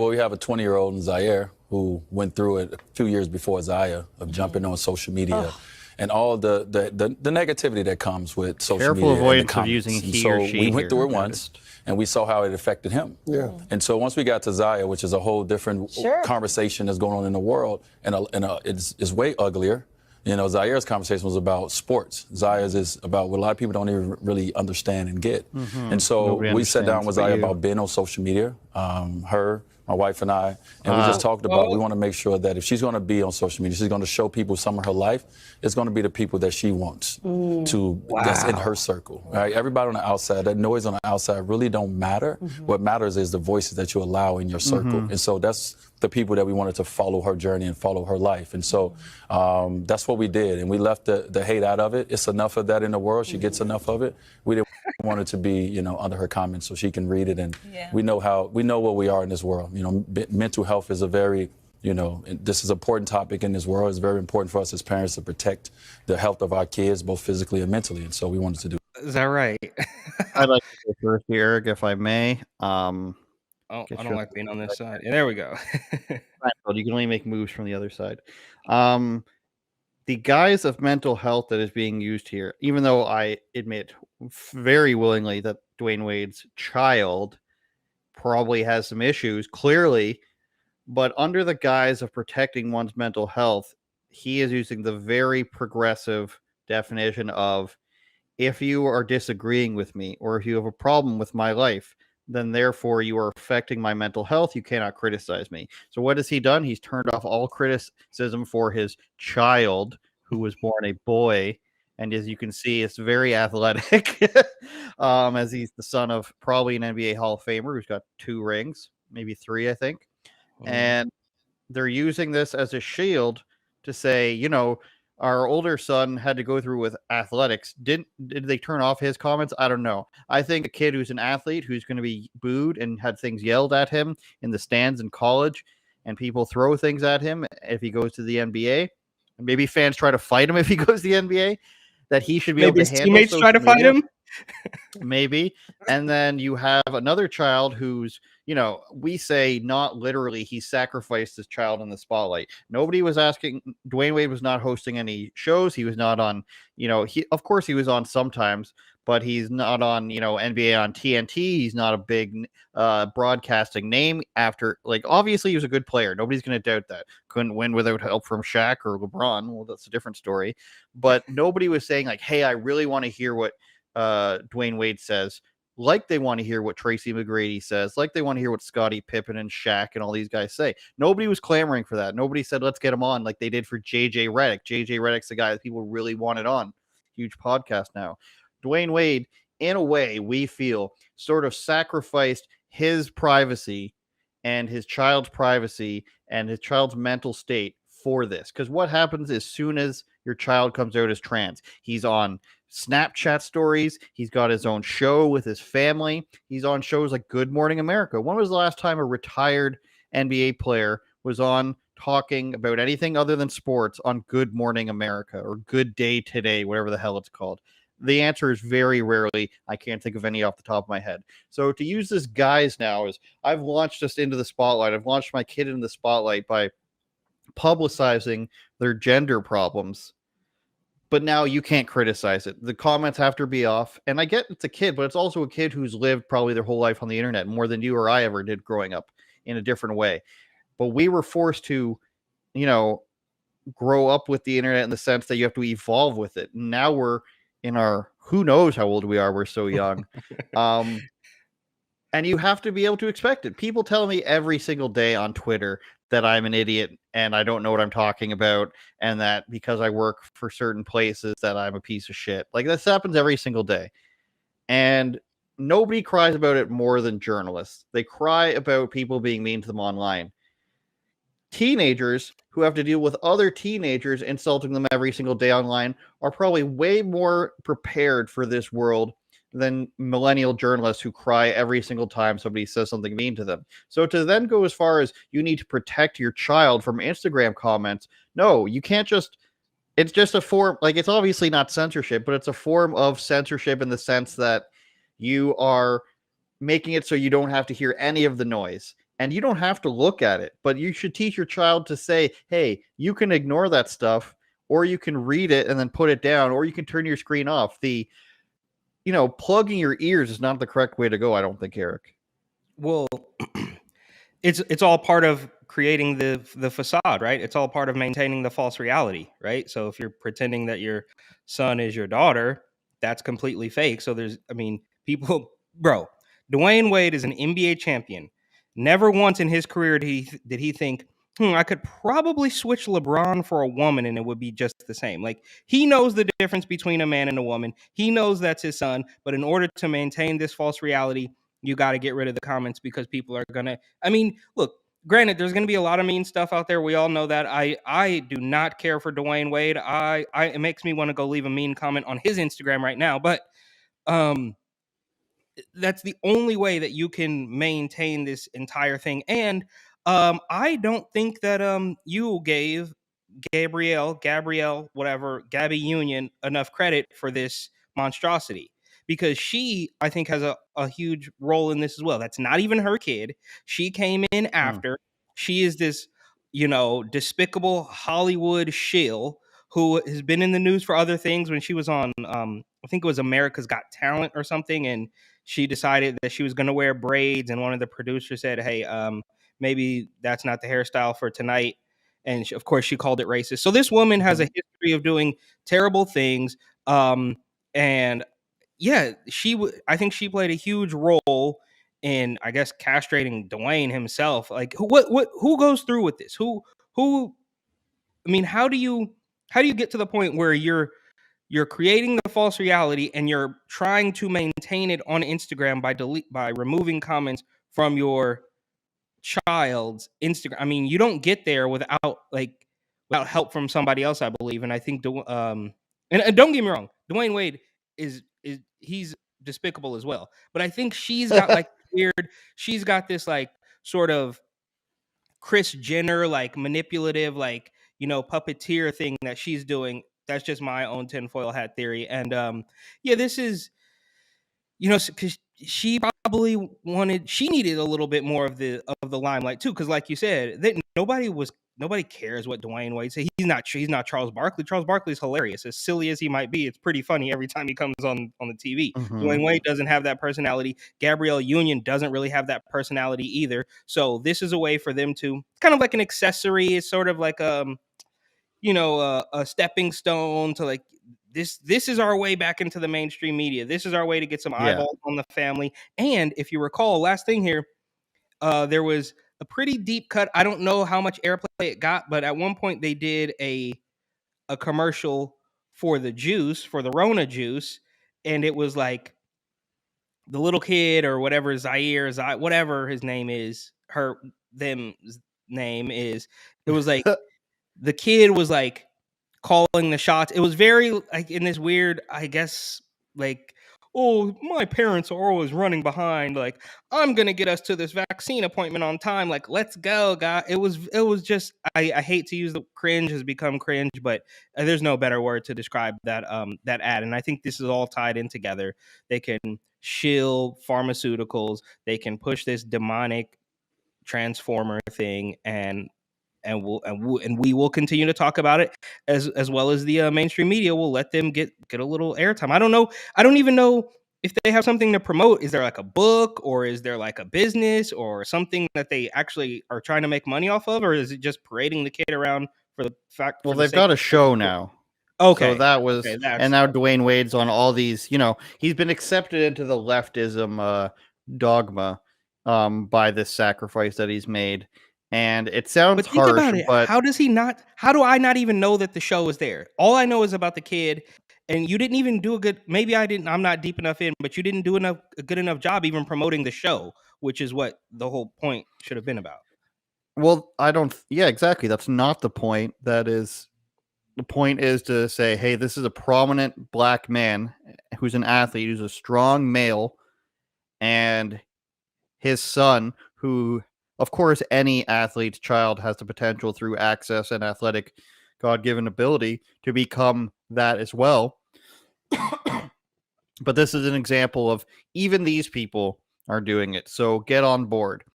Well, we have a 20-year-old in Zaire who went through it a few years before Zaya of jumping on social media and all the negativity that comes with social media. Careful avoidance of using he or she. We went through it once, and we saw how it affected him. Yeah. And so once we got to Zaya, which is a whole different conversation that's going on in the world, and it's way uglier. You know, Zaire's conversation was about sports. Zaya's is about what a lot of people don't even really understand and get. And so we sat down with Zaya about being on social media, her, my wife and I, and we just talked about we want to make sure that if she's going to be on social media, she's going to show people some of her life, it's going to be the people that she wants to, that's in her circle, right? Everybody on the outside, that noise on the outside really don't matter. What matters is the voices that you allow in your circle. And so that's the people that we wanted to follow her journey and follow her life. And so that's what we did. And we left the hate out of it. It's enough of that in the world. She gets enough of it. We didn't want it to be, you know, under her comments so she can read it. And we know what we are in this world. You know, mental health is a very, you know, this is an important topic in this world. It's very important for us as parents to protect the health of our kids, both physically and mentally. And so we wanted to do it. Is that right? I'd like to go first here, Eric, if I may. Oh, I don't like being on this side. Yeah, there we go. You can only make moves from the other side. The guise of mental health that is being used here, even though I admit very willingly that Dwayne Wade's child probably has some issues, clearly, but under the guise of protecting one's mental health, he is using the very progressive definition of, if you are disagreeing with me or if you have a problem with my life, then therefore you are affecting my mental health. You cannot criticize me. So what has he done? He's turned off all criticism for his child, who was born a boy. And as you can see, it's very athletic, as he's the son of probably an NBA Hall of Famer who's got 2 rings, maybe 3, I think. And they're using this as a shield to say, you know, our older son had to go through with athletics. Did they turn off his comments? I don't know. I think a kid who's an athlete, who's going to be booed and had things yelled at him in the stands in college, and people throw things at him if he goes to the NBA, and maybe fans try to fight him if he goes to the NBA, that he should be able to handle. Teammates try to fight him. Maybe. And then you have another child who's, you know, we say not literally, he sacrificed his child in the spotlight. Nobody was asking. Dwayne Wade was not hosting any shows. He was not on, you know, of course he was on sometimes, but he's not on, you know, NBA on TNT. He's not a big broadcasting name after, like, obviously he was a good player. Nobody's going to doubt that. Couldn't win without help from Shaq or LeBron. Well, that's a different story. But nobody was saying like, hey, I really want to hear what Dwayne Wade says, like they want to hear what Tracy McGrady says, like they want to hear what Scottie Pippen and Shaq and all these guys say. Nobody was clamoring for that. Nobody said, let's get him on like they did for JJ Redick. JJ Redick's the guy that people really wanted on. Huge podcast now. Dwayne Wade, in a way, we feel sort of sacrificed his privacy and his child's privacy and his child's mental state for this. Because what happens as soon as your child comes out as trans, he's on Snapchat stories. He's got his own show with his family. He's on shows like Good Morning America. When was the last time a retired NBA player was on talking about anything other than sports on Good Morning America or Good Day Today, whatever the hell it's called? The answer is very rarely. I can't think of any off the top of my head. So to use this guise now is, I've launched us into the spotlight. I've launched my kid into the spotlight by publicizing their gender problems. But now you can't criticize it. The comments have to be off. And I get it's a kid, but it's also a kid who's lived probably their whole life on the internet, more than you or I ever did growing up, in a different way. But we were forced to, you know, grow up with the internet in the sense that you have to evolve with it. Now we're in our, who knows how old we are. We're so young. And you have to be able to expect it. People tell me every single day on Twitter that I'm an idiot and I don't know what I'm talking about, and that because I work for certain places that I'm a piece of shit. Like, this happens every single day. And nobody cries about it more than journalists. They cry about people being mean to them online. Teenagers who have to deal with other teenagers insulting them every single day online are probably way more prepared for this world than millennial journalists who cry every single time somebody says something mean to them. So to then go as far as you need to protect your child from Instagram comments, no, you can't just, it's just a form, like, it's obviously not censorship, but it's a form of censorship in the sense that you are making it so you don't have to hear any of the noise. and you don't have to look at it, but you should teach your child to say, hey, you can ignore that stuff, or you can read it and then put it down, or you can turn your screen off. Plugging your ears is not the correct way to go, I don't think, Eric. Well, it's all part of creating the facade, right? It's all part of maintaining the false reality, right? So if you're pretending that your son is your daughter, that's completely fake. So people, bro, Dwayne Wade is an NBA champion. Never once in his career did he think, I could probably switch LeBron for a woman and it would be just the same. Like, he knows the difference between a man and a woman. He knows that's his son, but in order to maintain this false reality, you got to get rid of the comments because people are going to, look, granted, there's going to be a lot of mean stuff out there. We all know that. I do not care for Dwayne Wade. It makes me want to go leave a mean comment on his Instagram right now, but that's the only way that you can maintain this entire thing. And I don't think that you gave Gabrielle, whatever, Gabby Union enough credit for this monstrosity, because she, I think, has a huge role in this as well. That's not even her kid. She came in after. She is this, despicable Hollywood shill who has been in the news for other things. When she was on, I think it was America's Got Talent or something, and she decided that she was going to wear braids, and one of the producers said, hey, maybe that's not the hairstyle for tonight. And of course, she called it racist. So this woman has a history of doing terrible things. And yeah, I think she played a huge role in, I guess, castrating Dwayne himself. Like, who goes through with this? How do you get to the point where you're creating the false reality and you're trying to maintain it on Instagram by removing comments from your child's Instagram? You don't get there without help from somebody else, I believe. And I think and don't get me wrong, Dwayne Wade is he's despicable as well. But I think she's got she's got this sort of Kris Jenner manipulative puppeteer thing that she's doing. That's just my own tinfoil hat theory. And this is, because she probably she needed a little bit more of the limelight too, because like you said, that nobody cares what Dwayne Wade said. He's not Charles Barkley. Charles Barkley's hilarious. As silly as he might be, it's pretty funny every time he comes on the TV. Dwayne Wade doesn't have that personality. Gabrielle Union doesn't really have that personality either. So this is a way for them to, kind of like an accessory. It's sort of like a stepping stone to this is our way back into the mainstream media. This is our way to get some eyeballs on the family. And if you recall, last thing here, there was a pretty deep cut. I don't know how much airplay it got, but at one point they did a commercial for the juice, for the Rona juice, and it was like the little kid or whatever, whatever his name is, them's name is. It was like the kid was calling the shots. It was very in this weird, I guess, oh, my parents are always running behind. I'm gonna get us to this vaccine appointment on time. Let's go, guy. It was just, I hate to use the cringe has become cringe, but there's no better word to describe that that ad. And I think this is all tied in together. They can shill pharmaceuticals. They can push this demonic transformer thing, and we will continue to talk about it as well as the mainstream media will let them get a little airtime. I don't know. I don't even know if they have something to promote. Is there a book, or is there a business or something that they actually are trying to make money off of, or is it just parading the kid around for the fact? Well, they've got a show now. Okay. So that was, and now Dwayne Wade's on all these, he's been accepted into the leftism dogma by this sacrifice that he's made. And it sounds harsh, about it. But how do I not even know that the show is there? All I know is about the kid, and you didn't even do I'm not deep enough in, but you didn't do a good enough job even promoting the show, which is what the whole point should have been about. Well, exactly. That's not the point. The point is to say, hey, this is a prominent black man who's an athlete, who's a strong male, and his son, who, of course, any athlete's child has the potential through access and athletic God-given ability to become that as well. But this is an example of even these people are doing it. So get on board.